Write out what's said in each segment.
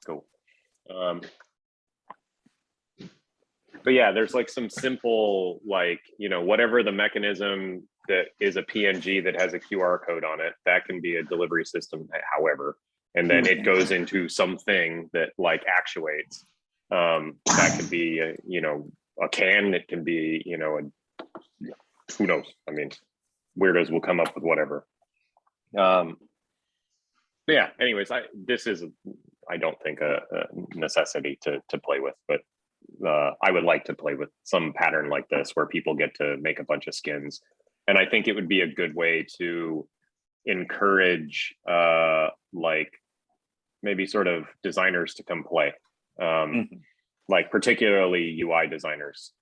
Cool. But yeah, there's like some simple, like, whatever the mechanism that is a PNG that has a QR code on it, that can be a delivery system, however, and then it goes into something that like actuates. That could be, a can, it can be, who knows? I mean, weirdos will come up with whatever. But yeah, anyways, I don't think a necessity to play with, but I would like to play with some pattern like this where people get to make a bunch of skins. And I think it would be a good way to encourage like maybe sort of designers to come play, like particularly UI designers.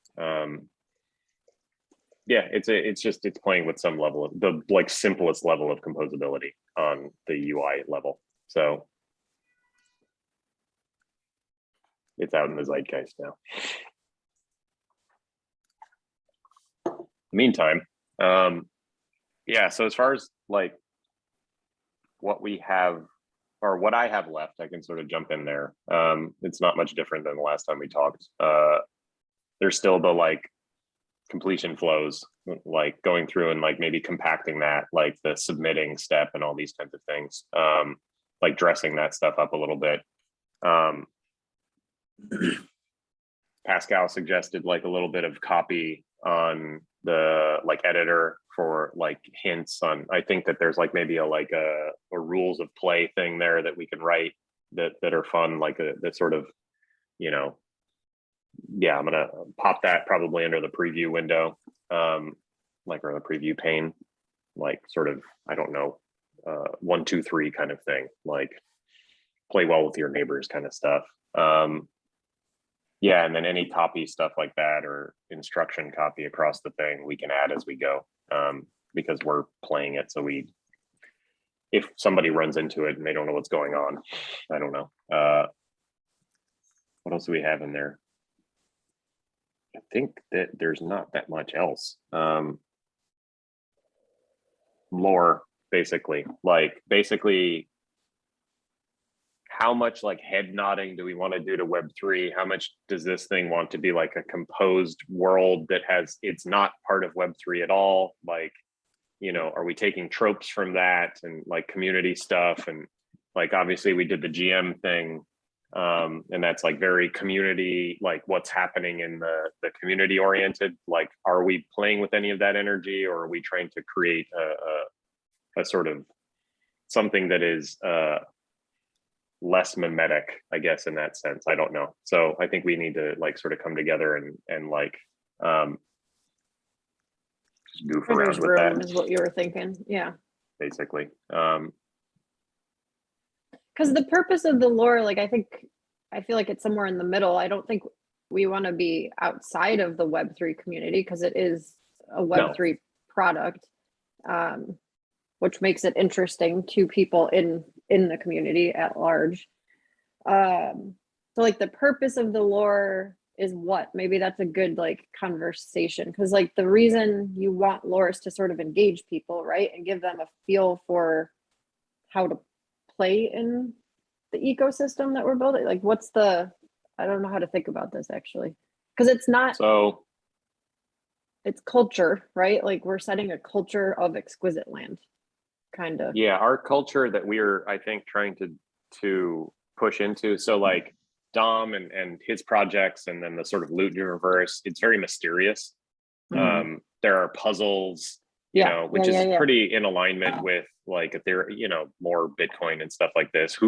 Yeah, it's playing with some level of the like simplest level of composability on the UI level. So it's out in the zeitgeist now. Meantime, yeah, so as far as like what we have or what I have left, I can sort of jump in there. It's not much different than the last time we talked. There's still the like completion flows, like going through and like maybe compacting that, like the submitting step and all these kinds of things, like dressing that stuff up a little bit. Pascal suggested like a little bit of copy on the like editor for like hints on, I think that there's like maybe a rules of play thing there that we can write that are fun, like that sort of, yeah, I'm gonna pop that probably under the preview window, like, or the preview pane, like sort of, I don't know, 1, 2, 3 kind of thing, like play well with your neighbors kind of stuff. Yeah, and then any copy stuff like that or instruction copy across the thing we can add as we go, because we're playing it. So if somebody runs into it and they don't know what's going on, I don't know. What else do we have in there? I think that there's not that much else. Lore, basically, how much like head nodding do we want to do to Web3? How much does this thing want to be like a composed world that it's not part of Web3 at all? Like, are we taking tropes from that and like community stuff? And like, obviously we did the GM thing, and that's like very community, like what's happening in the community oriented. Like, are we playing with any of that energy, or are we trying to create a sort of something that is less mimetic, I guess, in that sense? I don't know. So I think we need to like sort of come together and like just goof around with that. Is what you were thinking. Yeah, basically. Because the purpose of the lore, like I feel like it's somewhere in the middle. I don't think we want to be outside of the Web3 community because it is a Web3 product, which makes it interesting to people in the community at large. So like the purpose of the lore is what? Maybe that's a good like conversation, because like the reason you want lore is to sort of engage people, right? And give them a feel for how to play in the ecosystem that we're building. Like I don't know how to think about this actually, because it's not, so it's culture, right? Like we're setting a culture of exquisite land, kind of. Yeah, our culture that we're, I think, trying to push into. So like Dom and his projects, and then the sort of loot universe, it's very mysterious. There are puzzles, which is pretty in alignment with like if they're, more Bitcoin and stuff like this.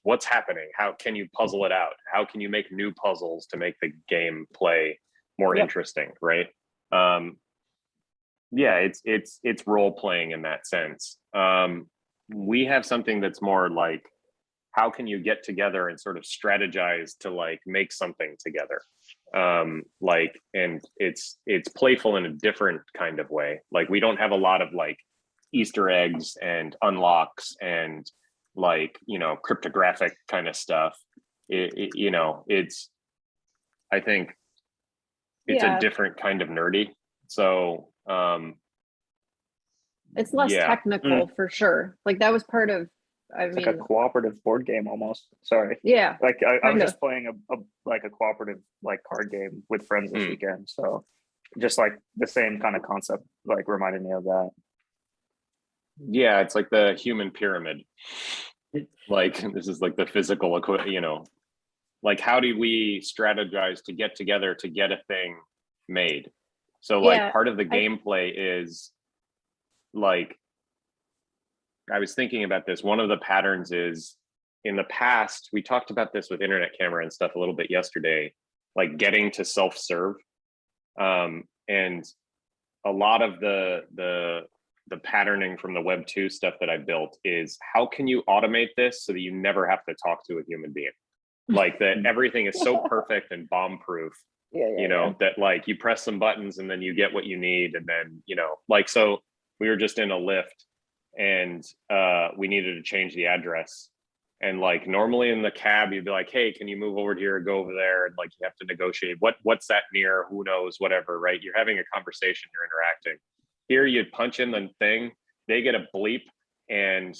What's happening? How can you puzzle it out? How can you make new puzzles to make the game play more interesting, right? Yeah, it's role playing in that sense. We have something that's more like, how can you get together and sort of strategize to like make something together? Like, and it's playful in a different kind of way. Like we don't have a lot of like Easter eggs and unlocks and like, cryptographic kind of stuff. It's, I think it's a different kind of nerdy. So it's less technical for sure. Like that was part of I It's mean, like a cooperative board game almost. Sorry. yeah, Like I was kinda. just playing a cooperative like card game with friends this Hmm. weekend. So just like the same kind of concept, like reminded me of that. Yeah, it's like the human pyramid. Like this is like the physical, like how do we strategize to get together to get a thing made? So like Yeah, part of the gameplay is like, I was thinking about this. One of the patterns is in the past, we talked about this with internet camera and stuff a little bit yesterday, like getting to self-serve. And a lot of the patterning from the Web 2 stuff that I built is how can you automate this so that you never have to talk to a human being? Like that everything is so perfect and bomb proof, yeah. that like you press some buttons and then you get what you need. And then, like, so we were just in a lift and we needed to change the address. And like normally in the cab, you'd be like, hey, can you move over here, go over there? And like you have to negotiate what's that near, who knows, whatever, right? You're having a conversation, you're interacting. Here you punch in the thing, they get a bleep, and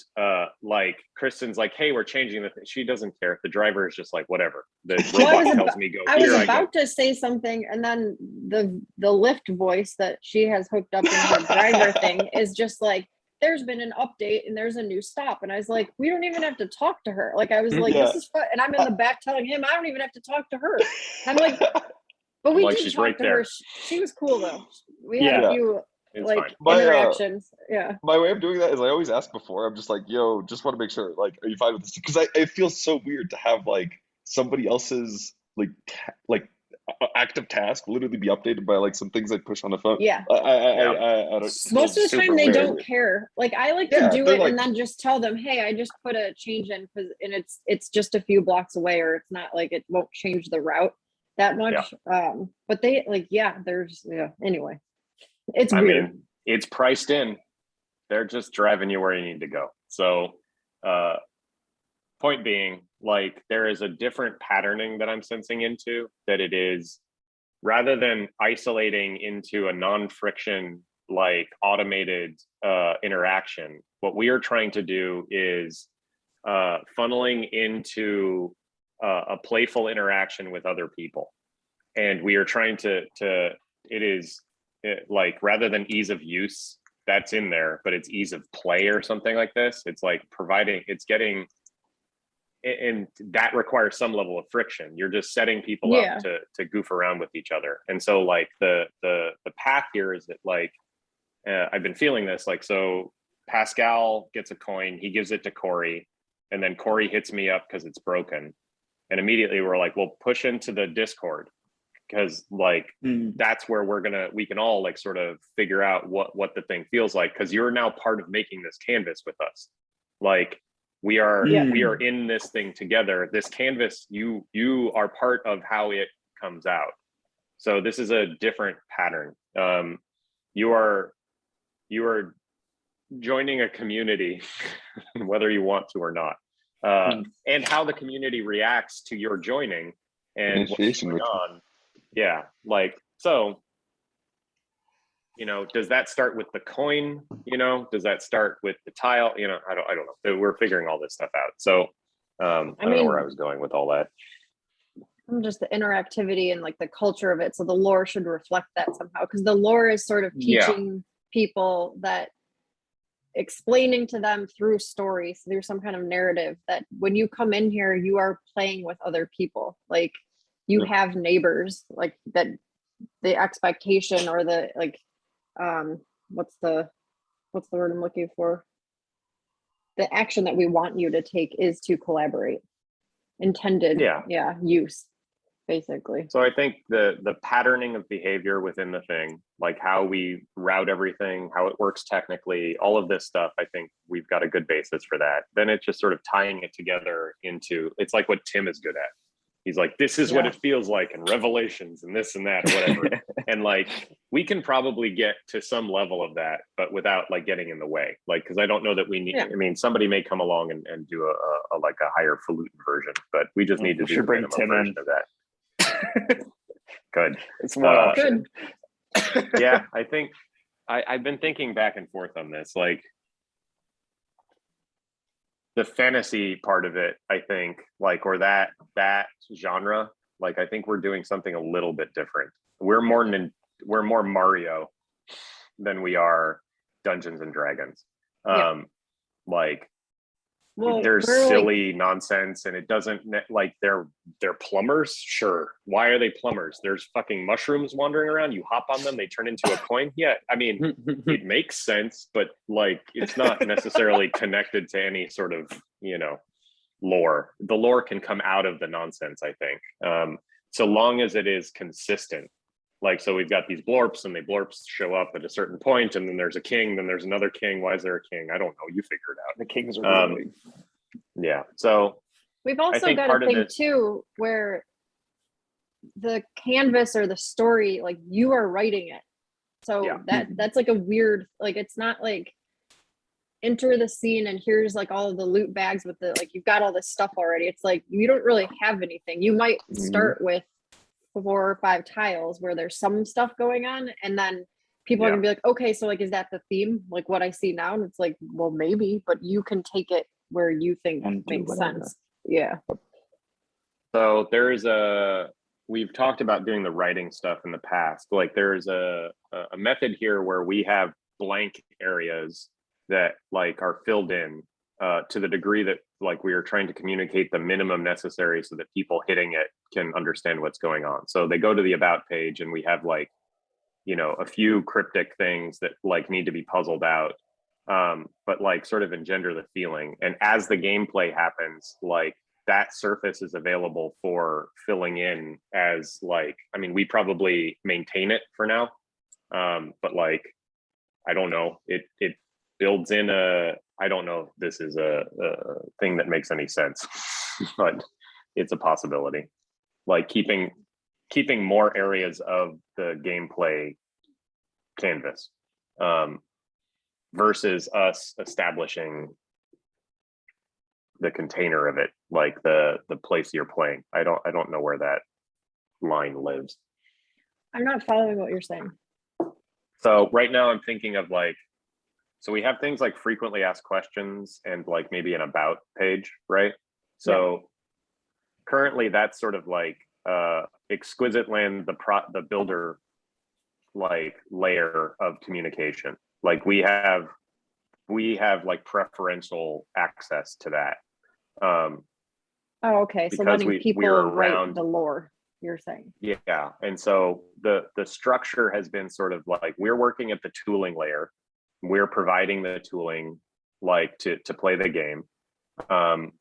like Kristen's like, hey, we're changing the thing. She doesn't care. The driver is just like, whatever. The robot tells me go I here, was I go. about to say something, and then the Lyft voice that she has hooked up in her driver thing is just like, there's been an update and there's a new stop. And I was like, we don't even have to talk to her. Like I was like, Yeah. this is fun. And I'm in the back telling him I don't even have to talk to her. I'm like, but we Like, did she's talk right to there. her. She was cool though. We had Yeah. a few It's like fine. My, interactions. Yeah. My way of doing that is I always ask before. I'm just like, yo, just want to make sure, like, are you fine with this? Because it feels so weird to have like somebody else's active task literally be updated by like some things I push on the phone. Yeah. I don't. Most of the Super time they weird. don't care. Like I like Yeah, to do they're it like- and then just tell them, hey, I just put a change in and it's just a few blocks away, or it's not like it won't change the route that much. But they like, anyway. It's I weird. mean, it's priced in. They're just driving you where you need to go. So, point being, like, there is a different patterning that I'm sensing into, that it is rather than isolating into a non-friction, like automated interaction, what we are trying to do is funneling into a playful interaction with other people. And we are trying like, rather than ease of use, that's in there, but it's ease of play or something like this. It's like and that requires some level of friction. You're just setting people up to goof around with each other. And so like the path here is that like, I've been feeling this, like, so Pascal gets a coin, he gives it to Corey, and then Corey hits me up because it's broken. And immediately we're like, well, push into the Discord, because like that's where we can all like sort of figure out what the thing feels like, because you're now part of making this canvas with us. Like we are in this thing together. This canvas, you are part of how it comes out. So this is a different pattern. You are joining a community, whether you want to or not, and how the community reacts to your joining and Initiation what's going ritual. on. Yeah, like, so, does that start with the coin? Does that start with the tile? I don't know. We're figuring all this stuff out. So I don't know where I was going with all that. Just the interactivity and like the culture of it. So the lore should reflect that somehow, because the lore is sort of teaching people, that explaining to them through stories, through some kind of narrative, that when you come in here, you are playing with other people. Like you have neighbors, like that. The expectation, or the like, what's the word I'm looking for? The action that we want you to take is to collaborate. Intended, use, basically. So I think the patterning of behavior within the thing, like how we route everything, how it works technically, all of this stuff, I think we've got a good basis for that. Then it's just sort of tying it together into, it's like what Tim is good at. He's like, this is what it feels like in Revelations and this and that or whatever. And like, we can probably get to some level of that, but without like getting in the way. Like, because I don't know that we need, I mean, somebody may come along and do a like a higher falutin version, but we just need to do the minimum version of that. Good. It's one option. Yeah, I think I've been thinking back and forth on this. Like, the fantasy part of it, I think, like, or that genre, like, I think we're doing something a little bit different. We're more Mario than we are Dungeons and Dragons. Yeah. Like, Well, there's we're like, silly nonsense, and it doesn't like they're plumbers. Sure, why are they plumbers? There's fucking mushrooms wandering around. You hop on them, they turn into a coin. Yeah, I mean, it makes sense, but like, it's not necessarily connected to any sort of, lore. The lore can come out of the nonsense, I think, so long as it is consistent. Like, so we've got these blorps, and the blorps show up at a certain point, and then there's a king, then there's another king. Why is there a king? I don't know. You figure it out. The kings are really Yeah. So we've also think got part a of thing this- too where the canvas or the story, like, you are writing it. So Yeah. that's like a weird, like, it's not like enter the scene and here's like all of the loot bags with the, like, you've got all this stuff already. It's like you don't really have anything. You might start with 4 or 5 tiles where there's some stuff going on, and then people are gonna be like, okay, so like, is that the theme, like what I see now? And it's like, well, maybe, but you can take it where you think And do makes whatever. sense. Yeah. So we've talked about doing the writing stuff in the past. Like, there's a method here where we have blank areas that like are filled in to the degree that like we are trying to communicate the minimum necessary so that people hitting it can understand what's going on. So they go to the about page, and we have like, a few cryptic things that like need to be puzzled out, but like sort of engender the feeling. And as the gameplay happens, like, that surface is available for filling in as like, I mean, we probably maintain it for now, but like, I don't know, it builds in I don't know if this is a thing that makes any sense, but it's a possibility. Like, keeping more areas of the gameplay canvas, versus us establishing the container of it, like the place you're playing. I don't know where that line lives. I'm not following what you're saying. So right now I'm thinking of like, so we have things like frequently asked questions and like maybe an about page, right? So currently that's sort of like exquisite land, the builder like layer of communication. Like, we have like preferential access to that. Oh, okay. So Because letting people we're write around the lore, you're saying. Yeah. And so the structure has been sort of like, we're working at the tooling layer. We're providing the tooling like to play the game. And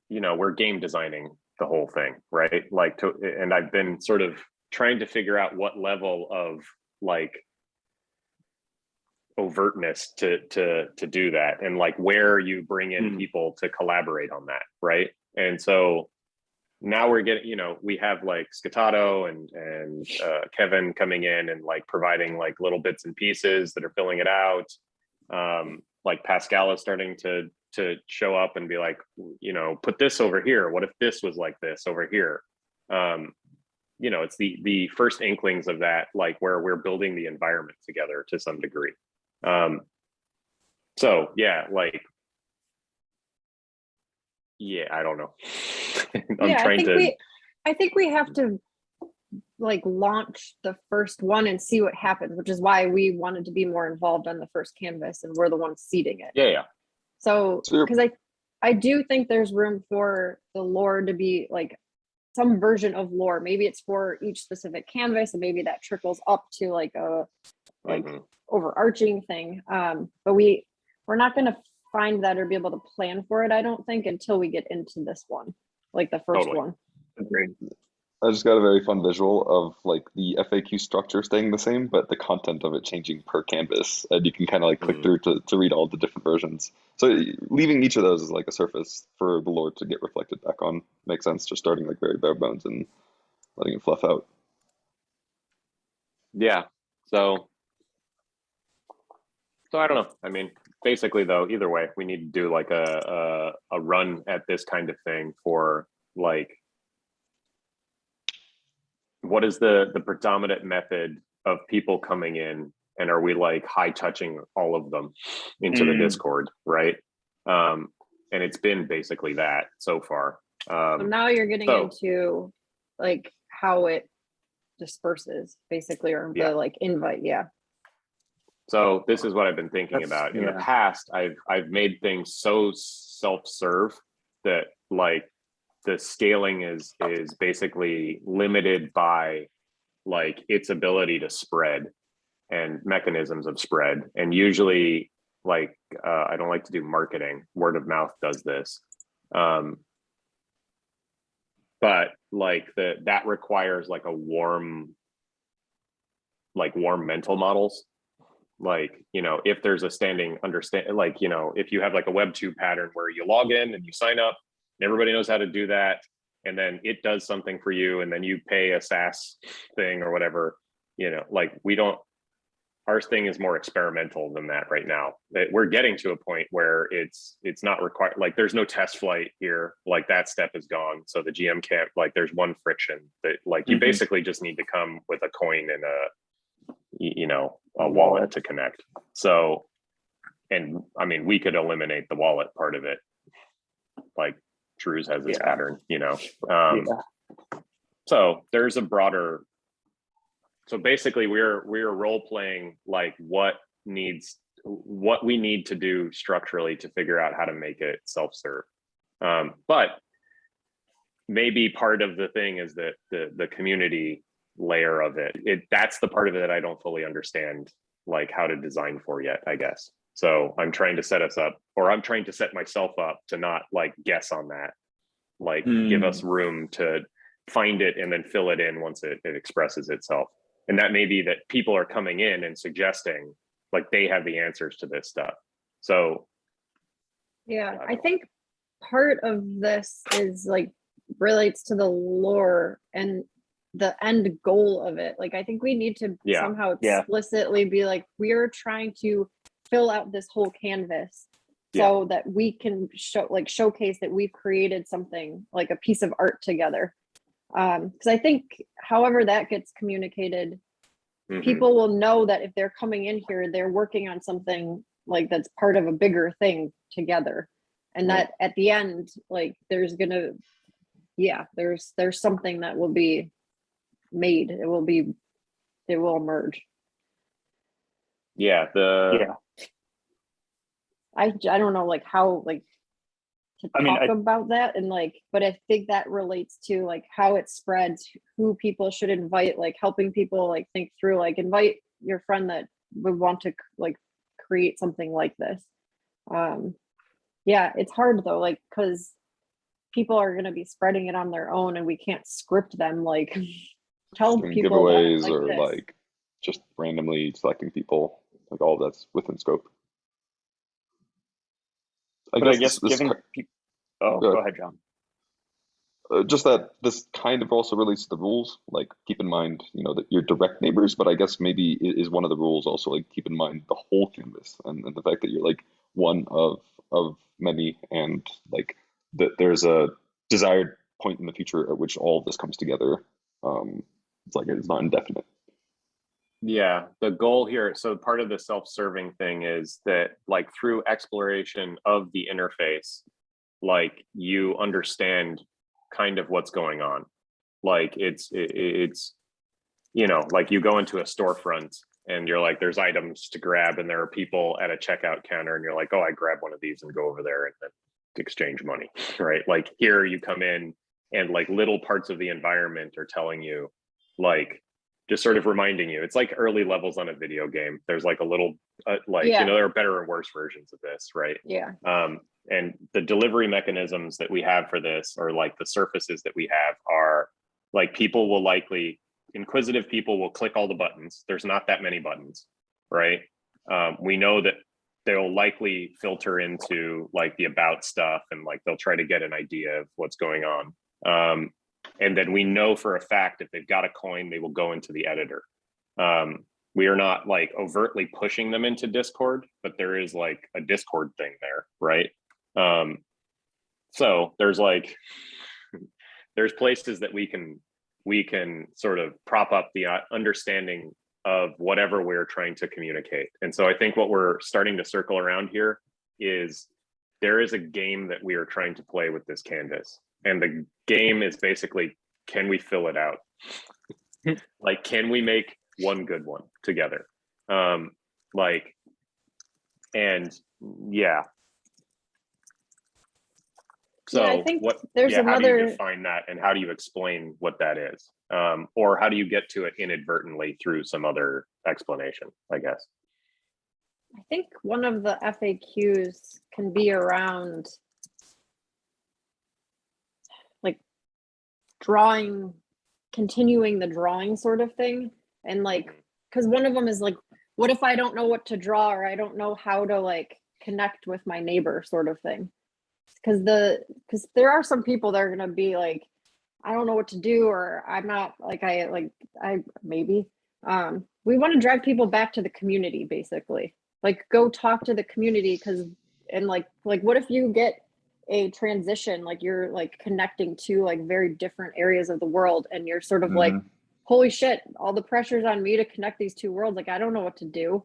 we're game designing the whole thing, right? Like, and I've been sort of trying to figure out what level of like overtness to do that, and like where you bring in people to collaborate on that, right? And so now we're getting, we have like Scatato and Kevin coming in and like providing like little bits and pieces that are filling it out. Like, Pascal is starting to show up and be like, put this over here. What if this was like this over here? It's the first inklings of that, like where we're building the environment together to some degree. So yeah, like, I don't know. I think we have to like launch the first one and see what happens, which is why we wanted to be more involved on the first canvas, and we're the ones seeding it. Yeah. So, because I do think there's room for the lore to be like some version of lore. Maybe it's for each specific canvas, and maybe that trickles up to like a overarching thing. But we're not going to find that or be able to plan for it, I don't think, until we get into this one, like the first one. Agreed. I just got a very fun visual of like the FAQ structure staying the same, but the content of it changing per canvas, and you can kind of like click through to read all the different versions. So leaving each of those as like a surface for the lore to get reflected back on makes sense. Just starting like very bare bones and letting it fluff out. Yeah. So I don't know. I mean, basically though, either way, we need to do like a run at this kind of thing for like, what is the predominant method of people coming in and are we like high touching all of them into the Discord, right? And it's been basically that so far. So now you're getting into like how it disperses basically, or the like invite. Yeah. So this is what I've been thinking about. In the past, I've made things so self-serve that like the scaling is basically limited by like its ability to spread and mechanisms of spread. And usually like I don't like to do marketing. Word of mouth does this. But like that requires like warm mental models. Like, you know, if there's a standing understand, like, you know, if you have like a Web2 pattern where you log in and you sign up and everybody knows how to do that, and then it does something for you, and then you pay a SaaS thing or whatever, you know, like our thing is more experimental than that right now. We're getting to a point where it's not required. Like there's no test flight here. Like that step is gone. So the GM can't, like there's one friction that like you basically just need to come with a coin and a wallet to connect. So, and I mean, we could eliminate the wallet part of it. Like Shahruz has this pattern, you know? So there's a broader, so basically we're role playing like what we need to do structurally to figure out how to make it self-serve. But maybe part of the thing is that the community layer of it, that's the part of it that I don't fully understand like how to design for yet, I guess. So I'm trying to set us up, or I'm trying to set myself up to not like guess on that, like give us room to find it and then fill it in once it expresses itself. And that may be that people are coming in and suggesting like they have the answers to this stuff. So yeah, I think part of this is like relates to the lore and the end goal of it. Like I think we need to somehow explicitly be like, we're trying to fill out this whole canvas so that we can showcase that we've created something like a piece of art together. Because I think however that gets communicated, people will know that if they're coming in here, they're working on something like that's part of a bigger thing together. And that at the end, like there's gonna, there's something that will be made. It will emerge. I don't know like how like to talk about that, and like, but I think that relates to like how it spreads, who people should invite, like helping people like think through, like invite your friend that would want to like create something like this. It's hard though, like because people are going to be spreading it on their own and we can't script them, like tell people giveaways like or this. like just randomly selecting people, like all that's within scope. I guess giving people. Oh, go ahead, John. Just that this kind of also relates to the rules. Like keep in mind, you know, that your direct neighbors, but I guess maybe is one of the rules also like keep in mind the whole canvas and the fact that you're like one of many, and like that there's a desired point in the future at which all of this comes together. It's like it's not indefinite. Yeah, the goal here, so part of the self-serving thing is that like through exploration of the interface, like you understand kind of what's going on. Like it's you know, like you go into a storefront and you're like there's items to grab and there are people at a checkout counter and you're like, oh, I grab one of these and go over there and then exchange money, right? Like here you come in and like little parts of the environment are telling you, like just sort of reminding you, it's like early levels on a video game. There's like a little you know, there are better and worse versions of this, right? And the delivery mechanisms that we have for this, or like the surfaces that we have, are like people will likely, inquisitive people will click all the buttons. There's not that many buttons, right? We know that they'll likely filter into like the about stuff and like they'll try to get an idea of what's going on. And then we know for a fact if they've got a coin, they will go into the editor. We are not like overtly pushing them into Discord, but there is like a Discord thing there, right? So there's like, there's places that we can sort of prop up the understanding of whatever we're trying to communicate. And so I think what we're starting to circle around here is there is a game that we are trying to play with this canvas. And the game is basically, can we fill it out? Like, can we make one good one together? Like, and yeah. So I think what, there's how do another. you define that and how do you explain what that is? Or how do you get to it inadvertently through some other explanation, I guess? I think one of the FAQs can be around like drawing, continuing the drawing sort of thing. And like, because one of them is like, what if I don't know what to draw or I don't know how to like connect with my neighbor sort of thing? Because there are some people that are going to be like, I don't know what to do, or I'm not like, I maybe. We want to drive people back to the community, basically. Like, go talk to the community, and like what if you get a transition, like you're like connecting to like very different areas of the world, and you're sort of like, holy shit, all the pressure's on me to connect these two worlds. Like, I don't know what to do.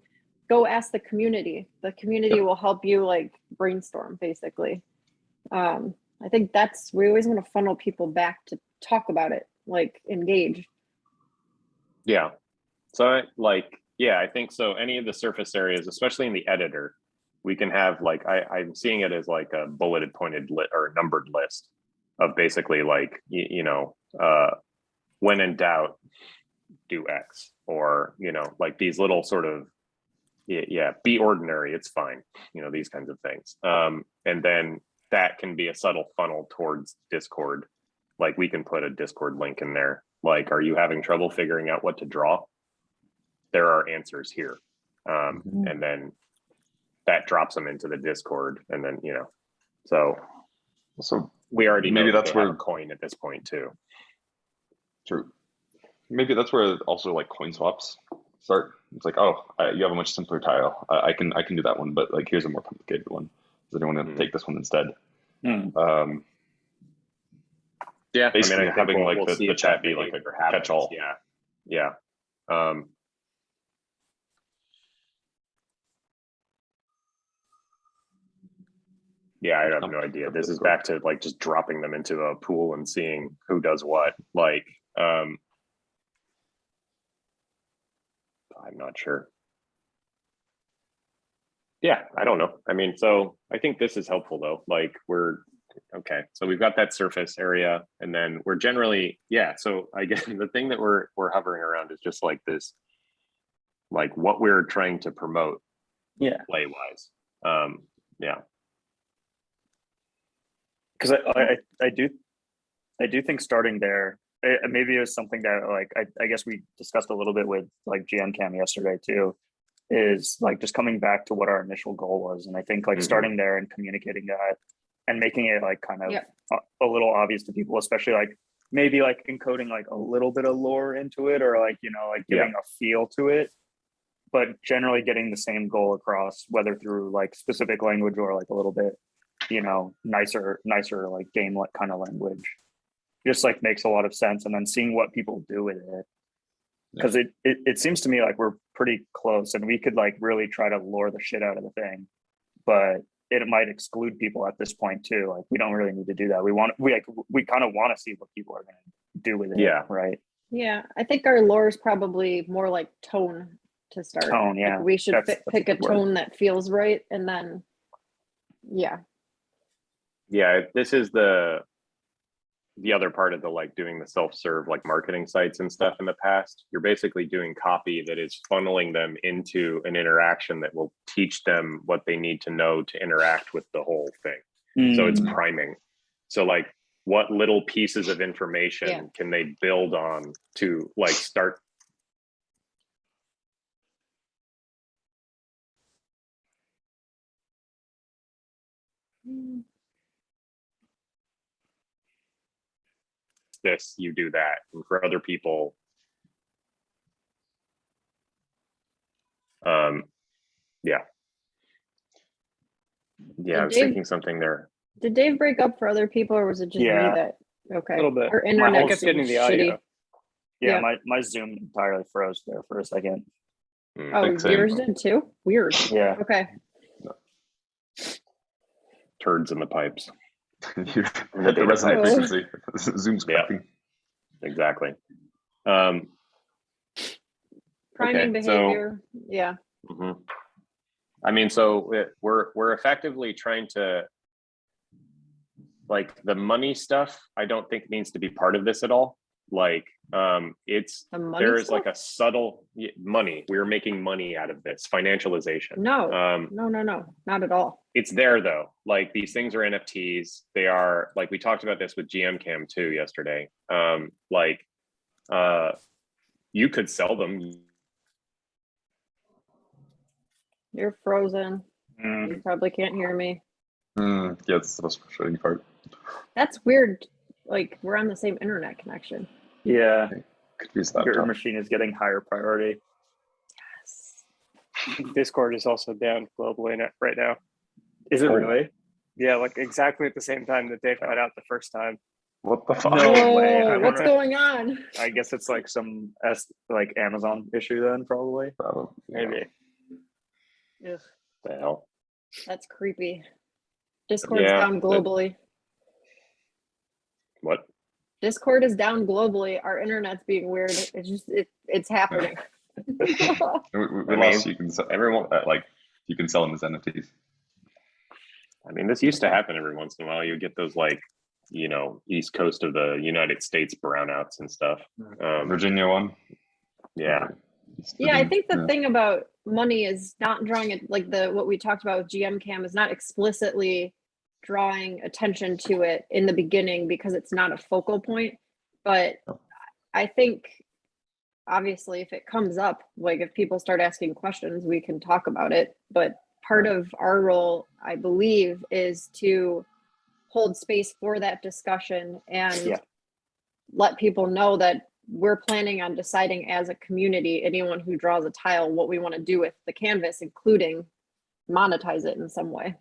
Go ask the community. The community will help you like brainstorm, basically. I think we always want to funnel people back to talk about it, like engage. Yeah. So I think so. Any of the surface areas, especially in the editor, we can have like, I'm seeing it as like a bulleted pointed or numbered list of basically like, when in doubt, do X, or, like these little sort of, be ordinary, it's fine. These kinds of things. And then that can be a subtle funnel towards Discord. Like, we can put a Discord link in there. Like, are you having trouble figuring out what to draw? There are answers here. And then that drops them into the Discord. And then, so we already know that's where a coin at this point too. True. Maybe that's where also like coin swaps start. It's like, oh, you have a much simpler tile. I can do that one, but like, here's a more complicated one. Does anyone want to take this one instead? Yeah, basically I think having like we'll the chat be like a catch-all. Yeah. Yeah, I have no idea. This is back to like just dropping them into a pool and seeing who does what. Like, I'm not sure. Yeah, I don't know. So I think this is helpful though. Like, okay, so we've got that surface area, and then we're generally, so I guess the thing that we're hovering around is just like this, like what we're trying to promote play wise. Because I do think starting there, maybe it was something that like I guess we discussed a little bit with like GM Cam yesterday too, is like just coming back to what our initial goal was. And I think like starting there and communicating that and making it like kind of a little obvious to people, especially like maybe like encoding like a little bit of lore into it, or like, like giving a feel to it, but generally getting the same goal across, whether through like specific language or like a little bit, nicer like game kind of language, just like makes a lot of sense. And then seeing what people do with it, because it seems to me like we're pretty close, and we could like really try to lure the shit out of the thing, but it might exclude people at this point too. Like, we don't really need to do that. We kind of want to see what people are going to do with it. Yeah. Right. Yeah, I think our lore is probably more like tone to start. Tone, yeah. Like, we should pick a tone that feels right, and then this is the other part of the like doing the self-serve like marketing sites and stuff in the past. You're basically doing copy that is funneling them into an interaction that will teach them what they need to know to interact with the whole thing. So it's priming. So like, what little pieces of information can they build on to like start this, you do that. And for other people, I was thinking something there. Did Dave break up for other people, or was it just me that? Okay. A little bit. Our internet kept getting the audio. Yeah, Yeah. my Zoom entirely froze there for a second. Oh, Like, same. yours did too? Weird. Yeah. Okay. Turds in the pipes. The data resonant types. frequency. Zoom's Yeah. cracking. Exactly. Priming Okay, so- behavior. Yeah. Mhm. I mean, so we're effectively trying to, like, the money stuff, I don't think needs to be part of this at all. Like, it's The money there's stuff? like a subtle money. We're making money out of this financialization. No. No, Not at all. it's there though. Like, these things are NFTs. They are, like, we talked about this with GM Cam too yesterday. You could sell them. You're frozen. Mm. You probably can't hear me. Yeah, it's the most frustrating part. That's weird. Like, we're on the same internet connection. Yeah, Could use your laptop. machine is getting higher priority. Yes. Discord is also down globally right now. Is it Oh. really? Yeah, like exactly at the same time that Dave got out the first time. What the fuck? No way. I Whoa, what's wonder- going on? I guess it's like some like Amazon issue then, probably. Probably. Maybe. Ugh, The hell? that's creepy. Discord's Yeah, down globally. What? Discord is down globally. Our internet's being weird. It's just it's happening. We I lost. mean, You can sell everyone- like you can sell them as NFTs. I mean, this used to happen every once in a while. You get those, like, east coast of the United States brownouts and stuff. Virginia one. Yeah. Yeah, I think the Yeah. thing about money is not drawing it, like what we talked about with GM Cam, is not explicitly drawing attention to it in the beginning because it's not a focal point. But I think obviously if it comes up, like if people start asking questions, we can talk about it. But part of our role, I believe, is to hold space for that discussion and Yeah. let people know that we're planning on deciding as a community, anyone who draws a tile, what we want to do with the canvas, including monetize it in some way.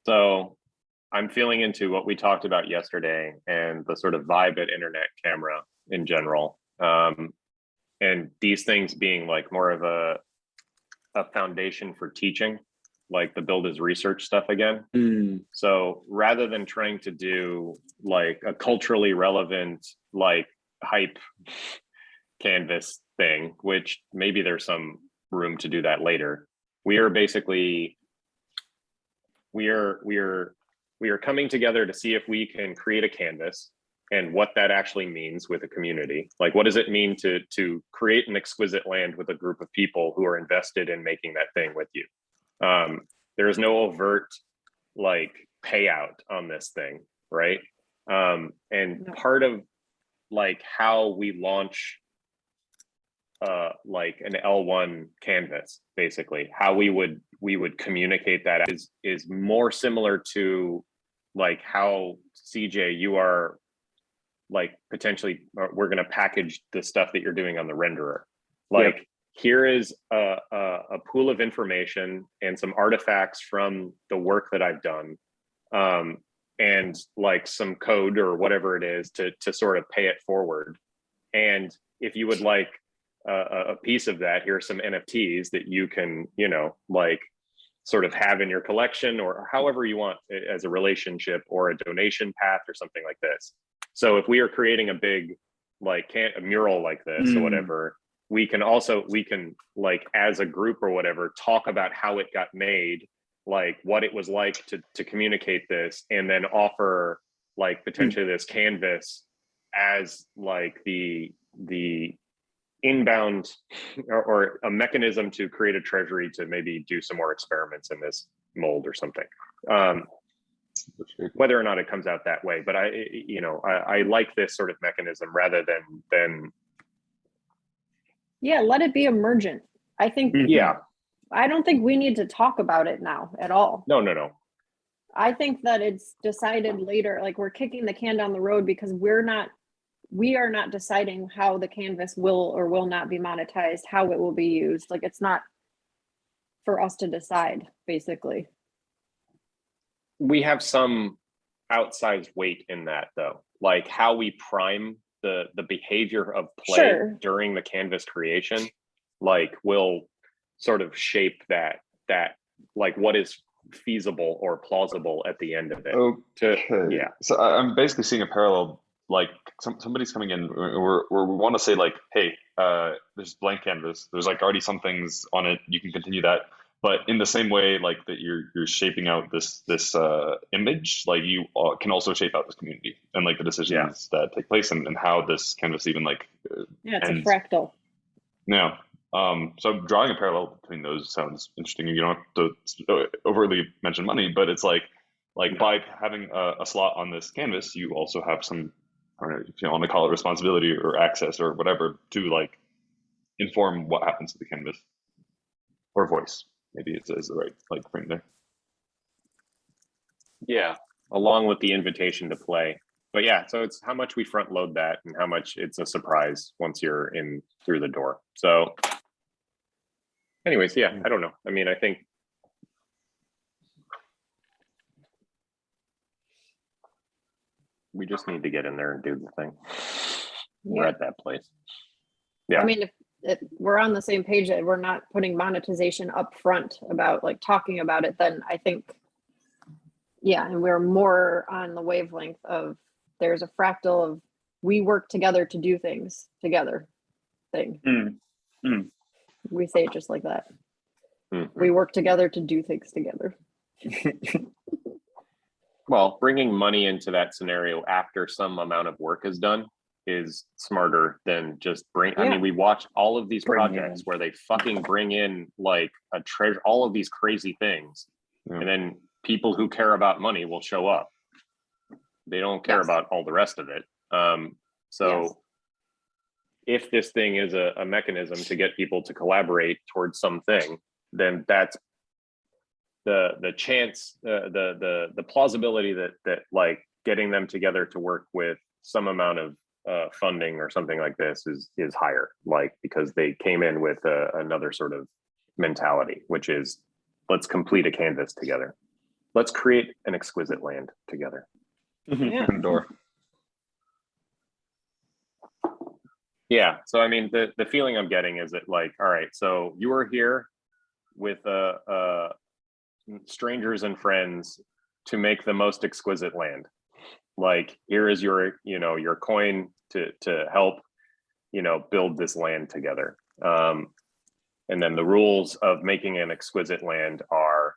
So I'm feeling into what we talked about yesterday and the sort of vibe at Internet Camera in general. And these things being like more of a foundation for teaching, like the build is research stuff again. So rather than trying to do like a culturally relevant, like hype canvas thing, which maybe there's some room to do that later, we are basically, we are coming together to see if we can create a canvas and what that actually means with a community. Like, what does it mean to create an exquisite land with a group of people who are invested in making that thing with you? There is no overt like payout on this thing, right? And part of like how we launch like an L1 canvas, basically how we would communicate that is more similar to like how CJ, you are like potentially we're going to package the stuff that you're doing on the renderer. Like, here is a pool of information and some artifacts from the work that I've done, and like some code or whatever it is to sort of pay it forward. And if you would like a piece of that, here's some NFTs that you can, like sort of have in your collection or however you want, as a relationship or a donation path or something like this. So if we are creating a big, like a mural like this or whatever, we can like as a group or whatever, talk about how it got made, like what it was like to communicate this, and then offer like potentially this canvas as like the inbound or a mechanism to create a treasury to maybe do some more experiments in this mold or something. Whether or not it comes out that way, but I like this sort of mechanism rather than Yeah, let it be emergent. I think, I don't think we need to talk about it now at all. No. I think that it's decided later, like we're kicking the can down the road because we are not deciding how the canvas will or will not be monetized, how it will be used. Like, it's not for us to decide, basically. We have some outsized weight in that, though, like how we prime the behavior of play Sure. during the canvas creation, like will sort of shape that like what is feasible or plausible at the end of it. Okay. Yeah. So I'm basically seeing a parallel. Like somebody's coming in, we want to say like, hey, there's blank canvas. There's like already some things on it. You can continue that. But in the same way, like that, you're shaping out this image. Like you can also shape out this community and like the decisions that take place and how this canvas even like Yeah, it's ends. a fractal. Yeah. So drawing a parallel between those sounds interesting. You don't have to overtly mention money, but it's like by having a slot on this canvas, you also have some, I don't know if you want to call it responsibility or access or whatever to like inform what happens to the canvas or voice. Maybe is the right like frame there. Yeah, along with the invitation to play. But yeah, so it's how much we front load that and how much it's a surprise once you're in through the door. So anyways, yeah, I don't know. I mean, I think we just need to get in there and do the thing. We're Yeah. at that place. Yeah. I mean, if we're on the same page that we're not putting monetization up front about like talking about it, then I think, yeah, and we're more on the wavelength of there's a fractal of we work together to do things together thing. We say it just like that. We work together to do things together. Well, bringing money into that scenario after some amount of work is done is smarter than just I mean, we watch all of these projects where they fucking bring in like a treasure, all of these crazy things. And then people who care about money will show up. They don't care about all the rest of it. If this thing is a mechanism to get people to collaborate towards something, then that's the chance, the plausibility that like getting them together to work with some amount of funding or something like this is higher, like because they came in with another sort of mentality, which is let's complete a canvas together. Let's create an exquisite land together. Door. Yeah. So I mean, the feeling I'm getting is that like, all right, so you are here with strangers and friends to make the most exquisite land. Like here is your coin to help build this land together. And then the rules of making an exquisite land are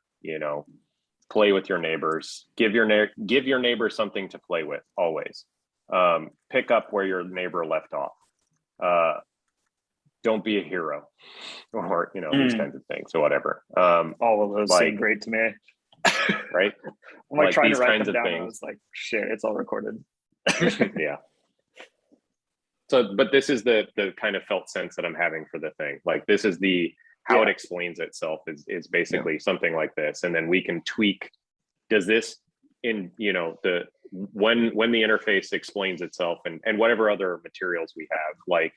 play with your neighbors, give your neighbor something to play with always. Pick up where your neighbor left off. Don't be a hero, or these kinds of things, or whatever. All of those seem great to me. Right? When I tried these to write kinds them of down, I things. was like, shit, it's all recorded. Yeah. So, but this is the kind of felt sense that I'm having for the thing. Like this is how it explains itself is basically something like this, and then we can tweak. Does this when the interface explains itself and whatever other materials we have, like,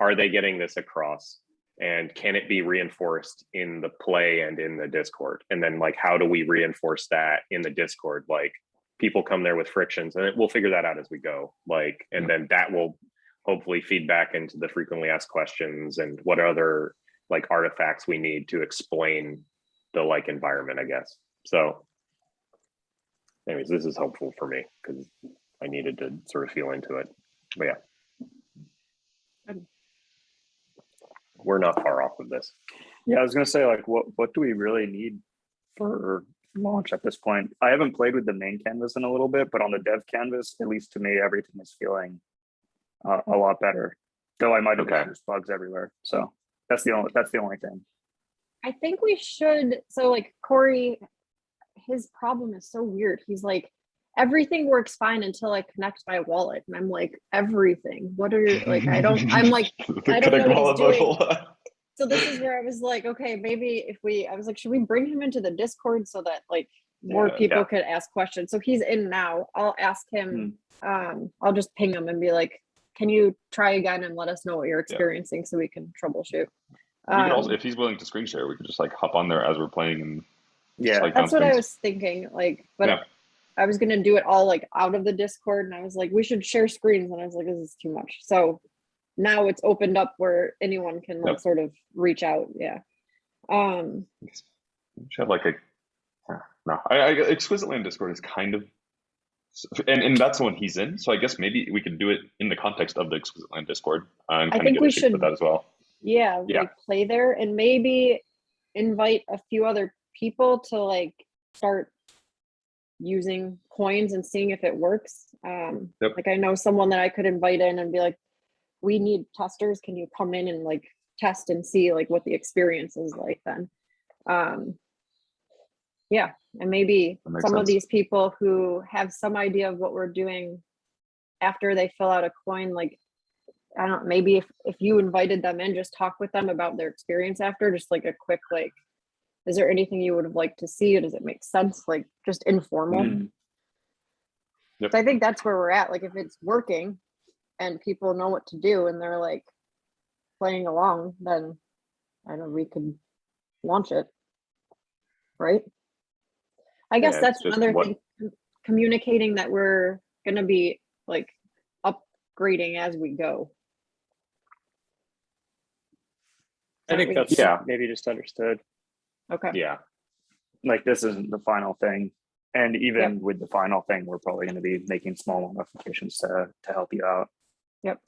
are they getting this across? And can it be reinforced in the play and in the Discord? And then like, how do we reinforce that in the Discord? Like people come there with frictions and we'll figure that out as we go. Like, and then that will hopefully feed back into the frequently asked questions and what other like artifacts we need to explain the like environment, I guess. So anyways, this is helpful for me because I needed to sort of feel into it. But yeah. We're not far off of this. Yeah, I was gonna say, like, what do we really need for launch at this point? I haven't played with the main canvas in a little bit, but on the dev canvas, at least to me, everything is feeling a lot better. Though I might have noticed bugs everywhere. So that's the only thing. I think we should. So like Corey, his problem is so weird. He's like, everything works fine until I connect my wallet. And I'm like, everything. What are you like? I'm like, I don't know what he's doing. So this is where I was like, okay, maybe I was like, should we bring him into the Discord so that like more people could ask questions? So he's in now. I'll ask him, I'll just ping him and be like, can you try again and let us know what you're experiencing so we can troubleshoot. We could also, if he's willing to screen share, we could just like hop on there as we're playing and that's what I was thinking. Like, but I was gonna do it all like out of the Discord, and I was like, we should share screens, and I was like, this is too much. So now it's opened up where anyone can like Yep. sort of reach out. Yeah. We should have like a no. Exquisite Land Discord is kind of, and that's the one he's in. So I guess maybe we could do it in the context of the Exquisite Land Discord and I kind of think get we a shape with should- that as well. Yeah, Yeah. like play there and maybe invite a few other people to like start using coins and seeing if it works. Yep. Like I know someone that I could invite in and be like, we need testers. Can you come in and like test and see like what the experience is like then? Yeah, and maybe That makes some of sense. these people who have some idea of what we're doing after they fill out a coin, like I don't know, maybe if you invited them in, just talk with them about their experience after, just like a quick like, is there anything you would have liked to see? Or does it make sense? Like just informal. Mhm. Yep. So I think that's where we're at. Like if it's working and people know what to do and they're like playing along, then I don't know, we could launch it. Right? I guess Yeah, that's it's just another what- thing, communicating that we're gonna be like upgrading as we go. I think Aren't we? that's Yeah. maybe just understood. Okay. Yeah. Like this isn't the final thing. And even with the final thing, we're probably going to be making small modifications to help you out. Yep.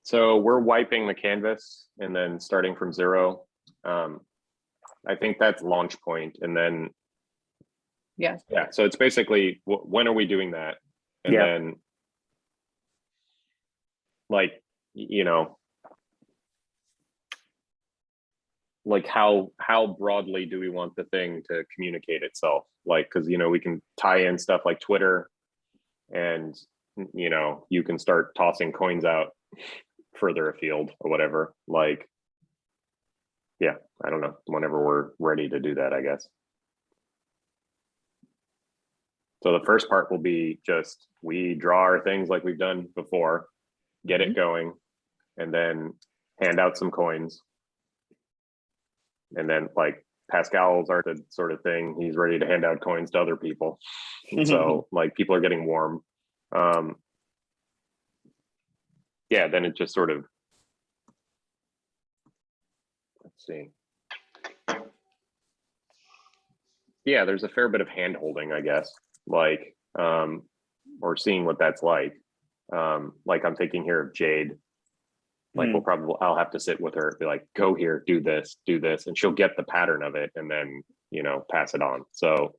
So we're wiping the canvas and then starting from zero. I think that's launch point, and then Yes. yeah. So it's basically when are we doing that? And Yeah. then like you know, like how broadly do we want the thing to communicate itself? Like because you know we can tie in stuff like Twitter, and you know you can start tossing coins out further afield or whatever. Like yeah, I don't know, whenever we're ready to do that, I guess. So the first part will be just we draw our things like we've done before, get it going, and then hand out some coins. And then like Pascal's are the sort of thing, he's ready to hand out coins to other people. So like people are getting warm. Yeah, then it just sort of, let's see. Yeah, there's a fair bit of hand holding, I guess, like, or seeing what that's like. Like I'm thinking here of Jade. Like I'll have to sit with her, be like, go here, do this, and she'll get the pattern of it and then, you know, pass it on. So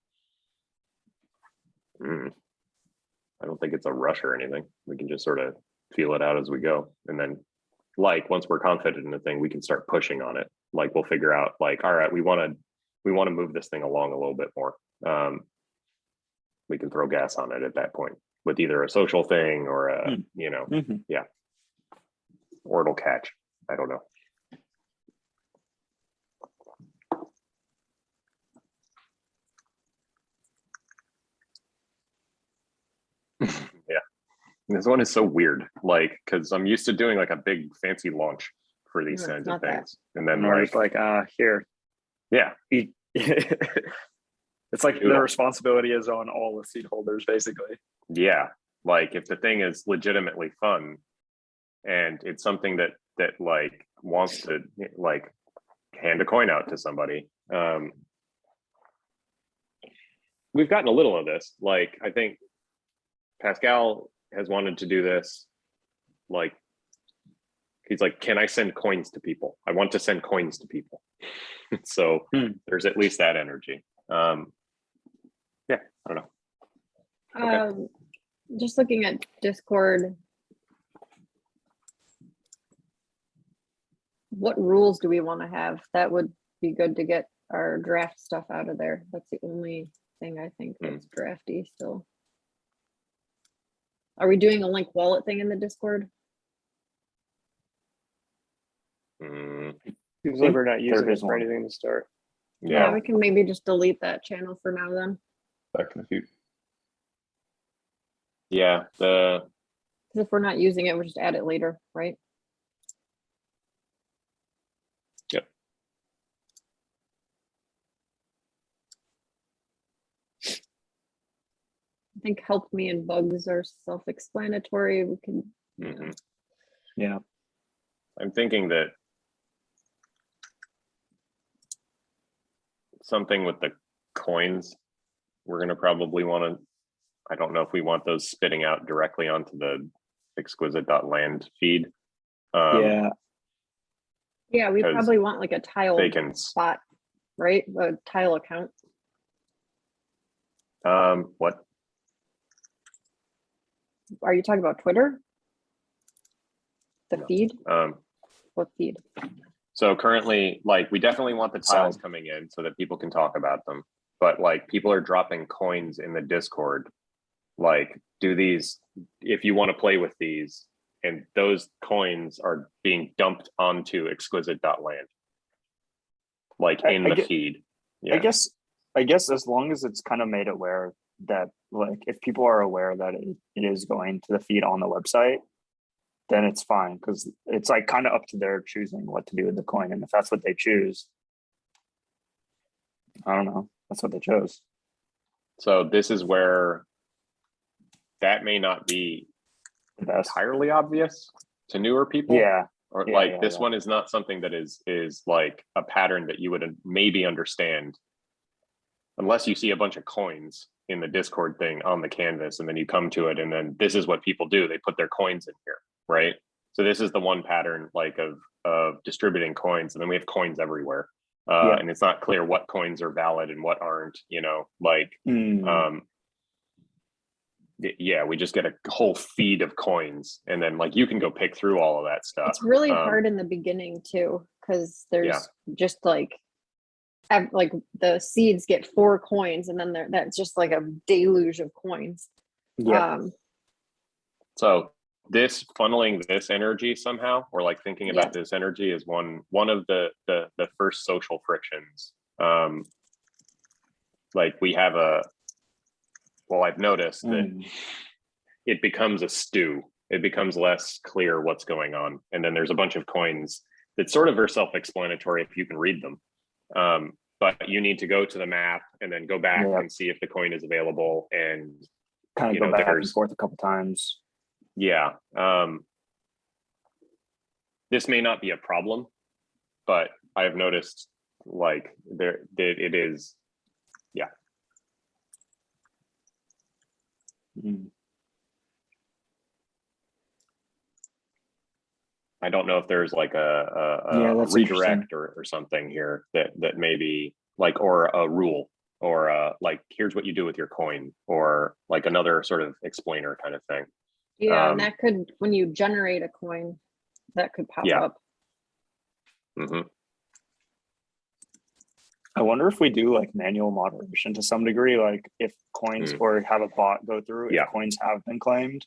I don't think it's a rush or anything. We can just sort of feel it out as we go. And then like, once we're confident in the thing, we can start pushing on it. Like we'll figure out like, all right, we want to move this thing along a little bit more. We can throw gas on it at that point with either a social thing or a, you know, yeah. Or it'll catch. I don't know. Yeah. This one is so weird. Like, because I'm used to doing like a big fancy launch for these No, it's kinds of not that. things. And then And we're like, just like, here. yeah. It's like the Doodle. responsibility is on all the seat holders, basically. Yeah. Like if the thing is legitimately fun and it's something that like wants to like hand a coin out to somebody. We've gotten a little of this. Like I think Pascal has wanted to do this. Like he's like, can I send coins to people? I want to send coins to people. So there's at least that energy. Yeah, I don't know. Okay. Just looking at Discord, what rules do we want to have? That would be good to get our draft stuff out of there. That's the only thing I think that's drafty still. Are we doing a link wallet thing in the Discord? Seems like we're not using there it is for one. anything to start. Yeah. We can maybe just delete that channel for now then. Back in the future. Yeah. Because if we're not using it, we'll just add it later, right? Yep. think help me and bugs are self-explanatory. We can, Mhm. Yeah. I'm thinking that something with the coins, we're going to probably want to, I don't know if we want those spitting out directly onto the exquisite.land feed. Yeah. yeah, we 'Cause probably want like a tile They can, spot, right? A tile account. what? Are you talking about Twitter? The No. feed? Um, What feed? So currently, like, we definitely want the tiles Side. coming in so that people can talk about them. But like, people are dropping coins in the Discord. Like, do these, if you want to play with these, and those coins are being dumped onto exquisite.land, like in the feed. Yeah. I guess as long as it's kind of made aware that, like, if people are aware that it is going to the feed on the website, then it's fine, because it's like kind of up to their choosing what to do with the coin. And if that's what they choose, I don't know, that's what they chose. So this is where that may not be The best. entirely obvious to newer people. Yeah. Or Yeah, like yeah, this yeah. one is not something that is like a pattern that you would maybe understand unless you see a bunch of coins in the Discord thing on the canvas, and then you come to it, and then this is what people do. They put their coins in here, right? So this is the one pattern like of distributing coins, and then we have coins everywhere. Yeah. And it's not clear what coins are valid and what aren't, you know, like yeah, we just get a whole feed of coins, and then like you can go pick through all of that stuff. It's really hard in the beginning too, because there's just like the seeds get 4 coins, and then that's just like a deluge of coins. Yeah. So this funneling this energy somehow, or like thinking about this energy is one of the first social frictions. Like we have I've noticed that it becomes a stew. It becomes less clear what's going on. And then there's a bunch of coins that sort of are self-explanatory if you can read them. But you need to go to the map and then go back and see if the coin is available, and kind of go back and forth a couple times. Yeah. This may not be a problem, but I've noticed like it is. Yeah. I don't know if there's like a redirect or something here that maybe like, or a rule, or like, here's what you do with your coin, or like another sort of explainer kind of thing. Yeah, and that could, when you generate a coin, that could pop up. I wonder if we do like manual moderation to some degree, like if coins or have a bot go through, if coins have been claimed,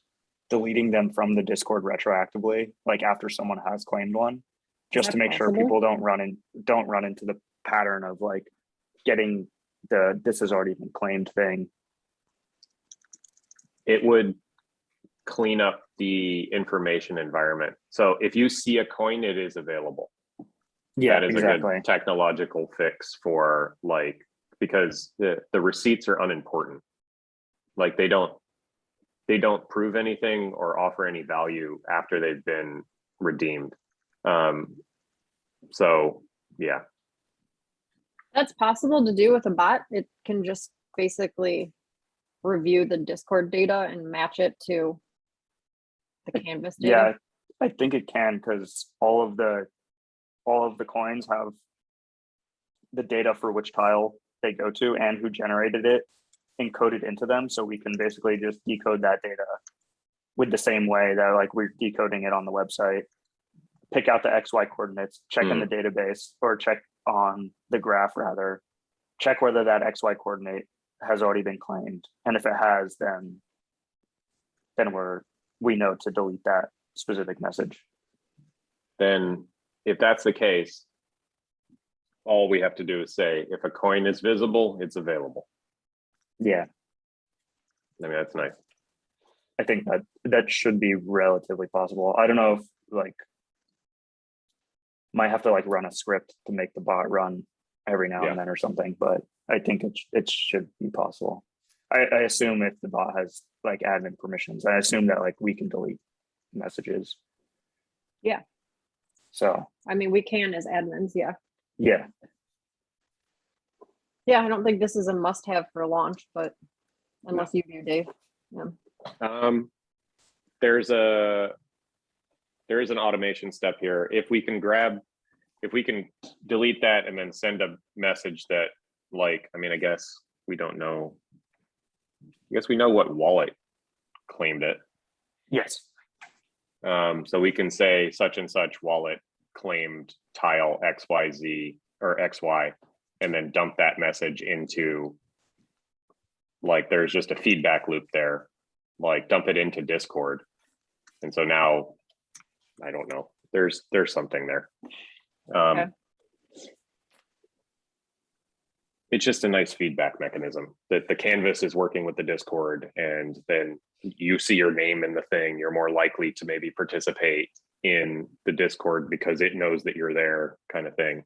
deleting them from the Discord retroactively, like after someone has claimed one, just to make sure people don't run into the pattern of like getting this has already been claimed thing. It would clean up the information environment. So if you see a coin, it is available. Yeah, that is a good technological fix for like, because the receipts are unimportant. Like they don't prove anything or offer any value after they've been redeemed. So yeah. That's possible to do with a bot. It can just basically review the Discord data and match it to the canvas data. Yeah, I think it can, because all of the coins have the data for which tile they go to and who generated it encoded into them. So we can basically just decode that data with the same way that like we're decoding it on the website, pick out the XY coordinates, check in the database, or check on the graph rather, check whether that XY coordinate has already been claimed. And if it has, then we know to delete that specific message. Then if that's the case, all we have to do is say, if a coin is visible, it's available. Yeah. I mean, that's nice. I think that should be relatively possible. I don't know if like might have to like run a script to make the bot run every now and then or something, but I think it should be possible. I assume if the bot has like admin permissions, I assume that like we can delete messages. Yeah. So I mean, we can as admins, yeah. yeah, Yeah, I don't think this is a must-have for launch, but unless you do, Dave. Yeah. There is an automation step here. If we can delete that and then send a message that, like, I mean, I guess we don't know. I guess we know what wallet claimed it. yes, So we can say such and such wallet claimed tile XYZ or XY, and then dump that message into, like, there's just a feedback loop there, like dump it into Discord. And so now, I don't know, there's something there. Okay. It's just a nice feedback mechanism that the canvas is working with the Discord, and then you see your name in the thing, you're more likely to maybe participate in the Discord because it knows that you're there, kind of thing.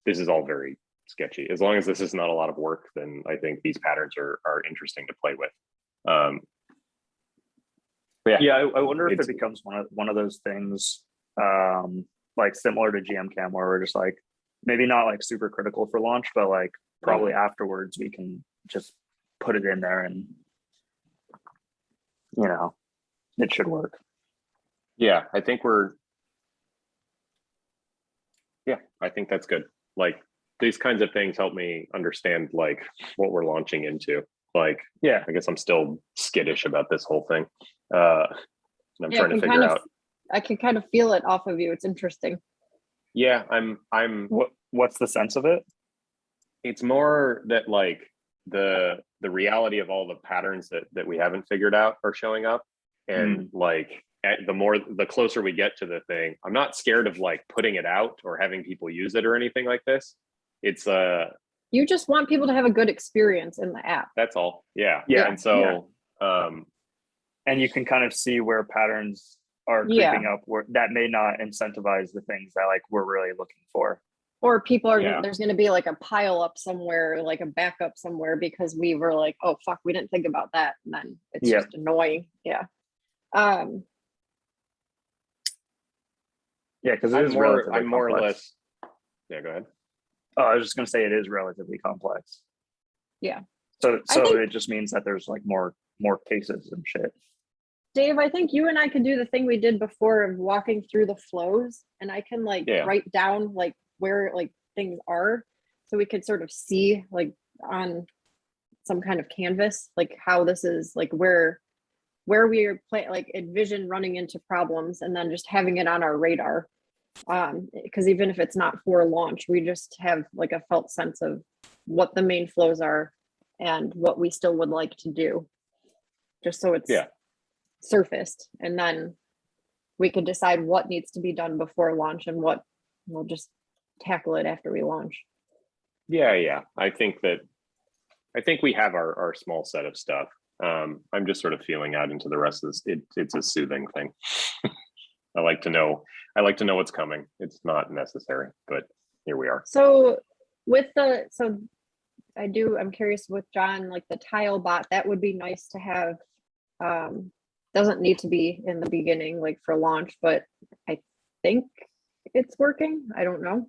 This is all very sketchy. As long as this is not a lot of work, then I think these patterns are interesting to play with. yeah. I wonder if it It's- becomes one of those things, like similar to GMCam, where we're just like maybe not like super critical for launch, but like probably afterwards we can just put it in there and it should work. Yeah, I think I think that's good. Like, these kinds of things help me understand like what we're launching into. Like, Yeah, I guess I'm still skittish about this whole thing. And I'm Yeah, trying to figure out. I can kind of feel it off of you. It's interesting. Yeah, I'm what's the sense of it? it's more that like the reality of all the patterns that we haven't figured out are showing up. And like the closer we get to the thing, I'm not scared of like putting it out or having people use it or anything like this. It's You just want people to have a good experience in the app. that's all. Yeah. Yeah, And so And you can kind of see where patterns are Yeah. creeping up where that may not incentivize the things that like we're really looking for. Or people are Yeah. there's going to be like a pile up somewhere, like a backup somewhere, because we were like, oh fuck, we didn't think about that, and then it's Yeah. just annoying. Yeah. Yeah, because I'm more or less. Yeah, go ahead. Oh, I was just gonna say it is relatively complex. Yeah. So I think- it just means that there's like more cases and shit. Dave, I think you and I could do the thing we did before of walking through the flows, and I can like Yeah. write down like where like things are, so we could sort of see like on some kind of canvas like how this is like where we are like envision running into problems, and then just having it on our radar. Because even if it's not for launch, we just have like a felt sense of what the main flows are and what we still would like to do, just so it's Yeah. surfaced, and then we could decide what needs to be done before launch and what we'll just tackle it after we launch. Yeah. I think we have our small set of stuff. I'm just sort of feeling out into the rest of this. It's a soothing thing. I like to know what's coming. It's not necessary, but here we are. So I'm curious with John, like the tile bot, that would be nice to have. Doesn't need to be in the beginning, like for launch, but I think it's working. I don't know.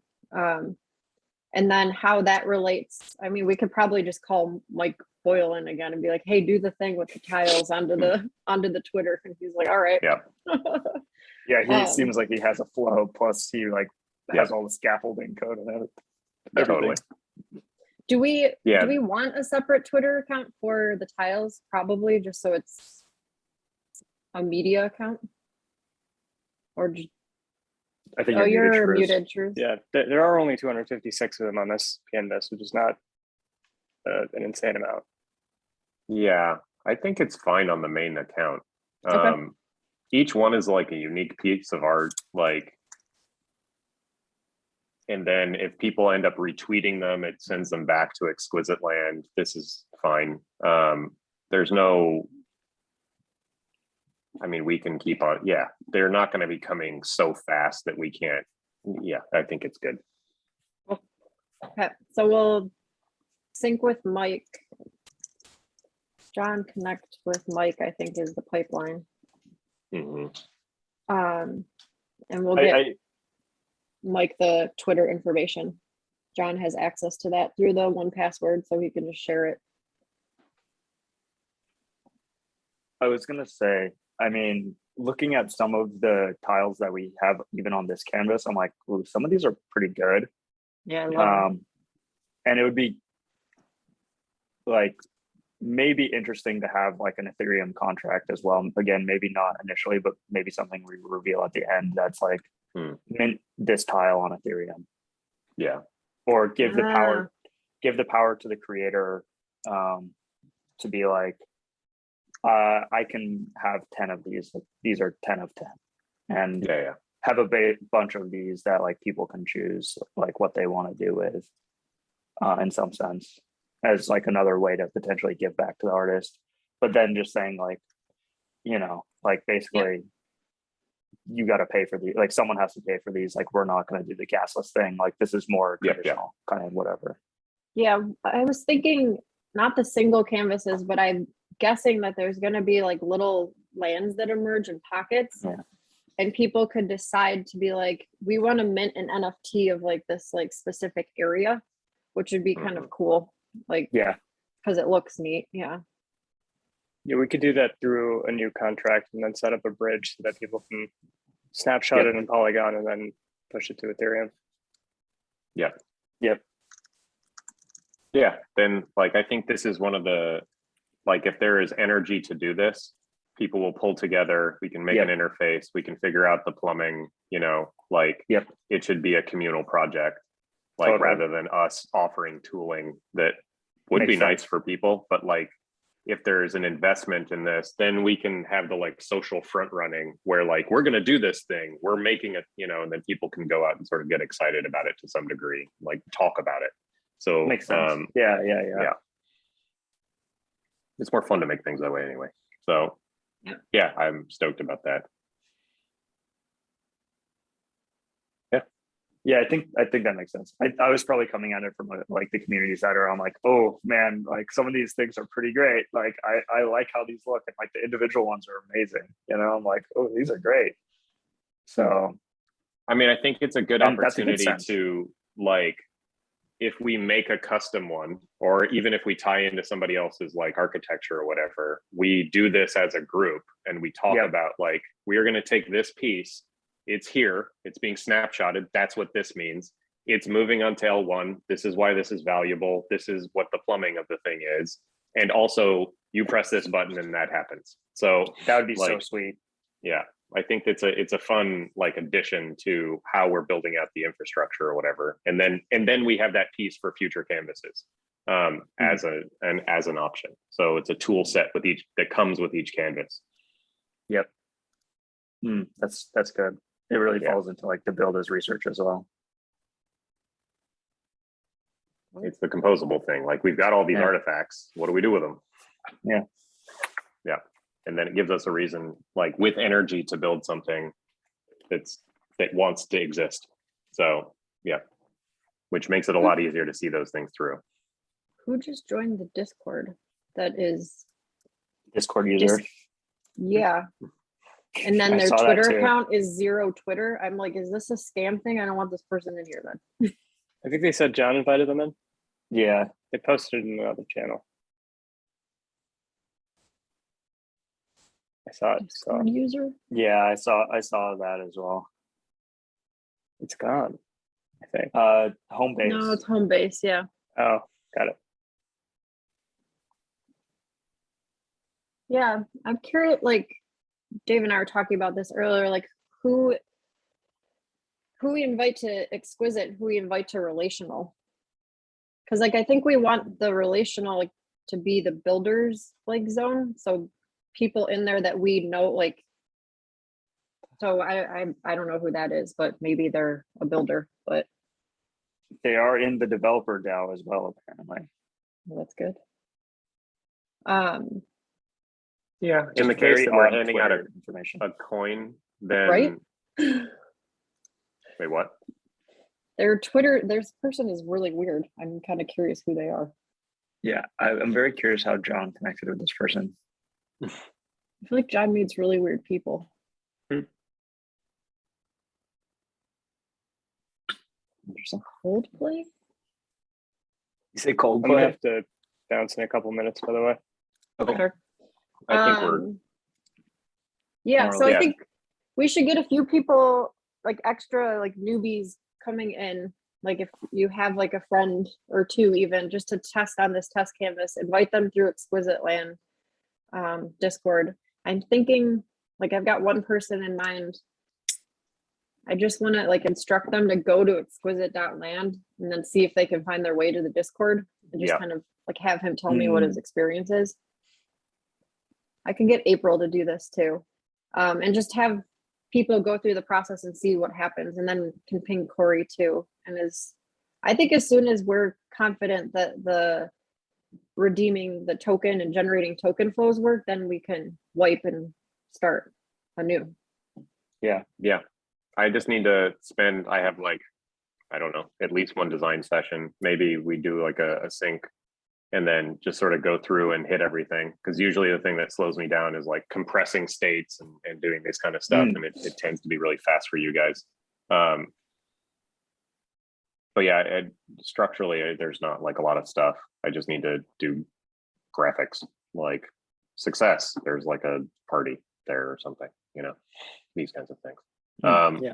And then how that relates. I mean, we could probably just call Mike Boyle in again and be like, hey, do the thing with the tiles onto the Twitter. And he's like, all right. Yeah. Yeah, he seems like he has a flow. Plus, he like has all the scaffolding code and everything. Totally. Do we Yeah. want a separate Twitter account for the tiles? Probably, just so it's a media account. Or I think oh, you're Shahruz. muted, Shahruz. Yeah, there are only 256 of them on this canvas, which is not an insane amount. Yeah, I think it's fine on the main account. Okay. Each one is like a unique piece of art, like, and then if people end up retweeting them, it sends them back to Exquisite Land. This is fine. There's no, I mean, we can keep on. Yeah, they're not going to be coming so fast that we can't. Yeah, I think it's good. Okay, so we'll sync with Mike John connect with Mike, I think is the pipeline. Mhm. And we'll get Mike the Twitter information. John has access to that through the 1Password, so he can just share it. I was gonna say, I mean, looking at some of the tiles that we have even on this canvas, I'm like, ooh, some of these are pretty good. Yeah, I love it. And it would be like maybe interesting to have like an Ethereum contract as well. Again, maybe not initially, but maybe something we reveal at the end that's like mint this tile on Ethereum. Yeah. Or give the power to the creator to be like, I can have 10 of these. These are 10 of 10, and have a bunch of these that like people can choose like what they want to do with, in some sense, as like another way to potentially give back to the artist. But then just saying like, you know, like basically, you got to pay for these. Like someone has to pay for these. Like we're not going to do the gasless thing. Like this is more traditional kind of whatever. Yeah, I was thinking not the single canvases, but I'm guessing that there's going to be like little lands that emerge in pockets, and people could decide to be like, we want to mint an NFT of like this like specific area, which would be kind of cool. Like, because it looks neat. Yeah, we could do that through a new contract and then set up a bridge so that people can snapshot it in Polygon and then push it to Ethereum. Yeah, then like I think this is one of the, like if there is energy to do this, people will pull together, we can make an interface, we can figure out the plumbing, you know, like it should be a communal project, like rather than us offering tooling that would be nice for people. But like if there's an investment in this, then we can have the like social front running where like we're going to do this thing, we're making it, you know, and then people can go out and sort of get excited about it to some degree, like talk about it. So makes sense. Yeah. It's more fun to make things that way anyway. So yeah, I'm stoked about that. Yeah, I think that makes sense. I was probably coming at it from like the community side, or I'm like, oh man, like some of these things are pretty great. Like I like how these look, and like the individual ones are amazing. You know, I'm like, oh, these are great. So, I mean, I think it's a good opportunity to like, if we make a custom one, or even if we tie into somebody else's like architecture or whatever, we do this as a group and we talk about like, we are going to take this piece. It's here, it's being snapshotted. That's what this means. It's moving on to L1. This is why this is valuable. This is what the plumbing of the thing is. And also you press this button and that happens. So that would be like, so sweet. Yeah. I think it's a fun like addition to how we're building out the infrastructure or whatever. And then we have that piece for future canvases as an option. So it's a tool set with each that comes with each canvas. Yep. That's good. It really falls into like the build as research as well. It's the composable thing. Like we've got all these artifacts. What do we do with them? Yeah. And then it gives us a reason, like with energy, to build something that wants to exist. So which makes it a lot easier to see those things through. Who just joined the Discord? That is Discord user. And then their Twitter account is 0 Twitter. I'm like, is this a scam thing? I don't want this person in here then. I think they said John invited them in. Yeah, they posted in another channel. I saw it. Discord user? Yeah, I saw that as well. It's gone, I think. Home base. No, it's home base, yeah. Oh, got it. Yeah, I'm curious, like Dave and I were talking about this earlier, like who we invite to exquisite, who we invite to relational. Because like I think we want the relational like to be the builders like zone. So people in there that we know, like, so I don't know who that is, but maybe they're a builder, but they are in the developer DAO as well, apparently. Well, that's good. Yeah, in the case that we're handing out a coin, then right? Wait, what? Their Twitter, this person is really weird. I'm kind of curious who they are. Yeah, I'm very curious how John connected with this person. I feel like John meets really weird people. Interesting. Coldplay? You say I'm gonna Coldplay? have to bounce in a couple minutes, by the way. Okay. Sure. I think we're Yeah, More so or I less. think we should get a few people, like extra, like newbies coming in. Like if you have like a friend or two, even just to test on this test canvas, invite them through Exquisite Land Discord. I'm thinking, like, I've got one person in mind. I just want to like instruct them to go to exquisite.land and then see if they can find their way to the Discord and just Yeah. kind of like have him tell me what his experience is. I can get April to do this too. And just have people go through the process and see what happens, and then can ping Corey too. And I think as soon as we're confident that the redeeming the token and generating token flows work, then we can wipe and start anew. Yeah. I just need to spend, I have like, I don't know, at least one design session. Maybe we do like a sync and then just sort of go through and hit everything. Because usually the thing that slows me down is like compressing states and doing this kind of stuff. And it tends to be really fast for you guys. But yeah, structurally, there's not like a lot of stuff. I just need to do graphics, like success. There's like a party there or something, these kinds of things. Yeah.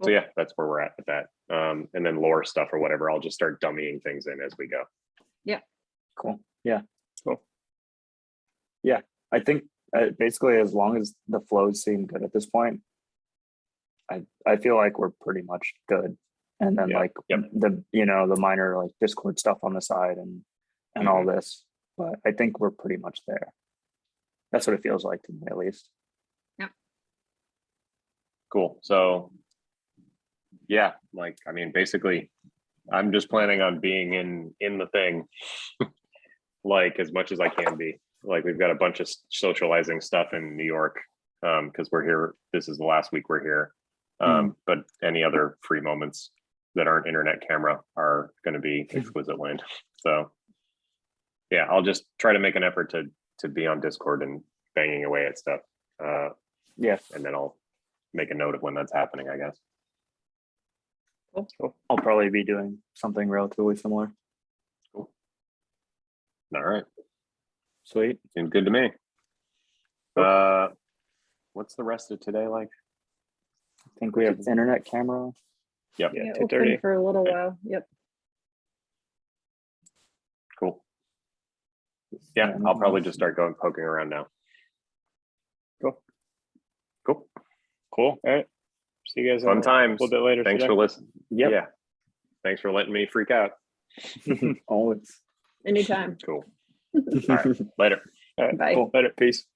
So yeah, that's where we're at with that. And then lore stuff or whatever, I'll just start dummying things in as we go. Cool. Yeah. Cool. Yeah, I think basically as long as the flows seem good at this point, I feel like we're pretty much good. And then Yeah. the the minor like Discord stuff on the side and all this, but I think we're pretty much there. That's what it feels like to me, at least. Cool. So yeah, like, I mean, basically I'm just planning on being in the thing like as much as I can be. Like we've got a bunch of socializing stuff in New York because we're here. This is the last week we're here. But any other free moments that aren't internet camera are going to be Exquisite Land. So yeah, I'll just try to make an effort to be on Discord and banging away at stuff. Yeah. And then I'll make a note of when that's happening, I guess. Cool. I'll probably be doing something relatively similar. Cool. All right. Sweet. Seems good to me. Cool. What's the rest of today like? I think we have internet camera. Yep. Yeah, Yeah, 2:30. open for a little Okay. while. Yep. Cool. Yeah, I'll probably just start going poking around now. Cool. Cool. Cool. All right. See you guys Fun times. a little bit later. Thanks today. for listening. Yep. Yeah. Thanks for letting me freak out. Always. Anytime. Cool. All right. Later. All right. Bye. Cool. Later. Peace.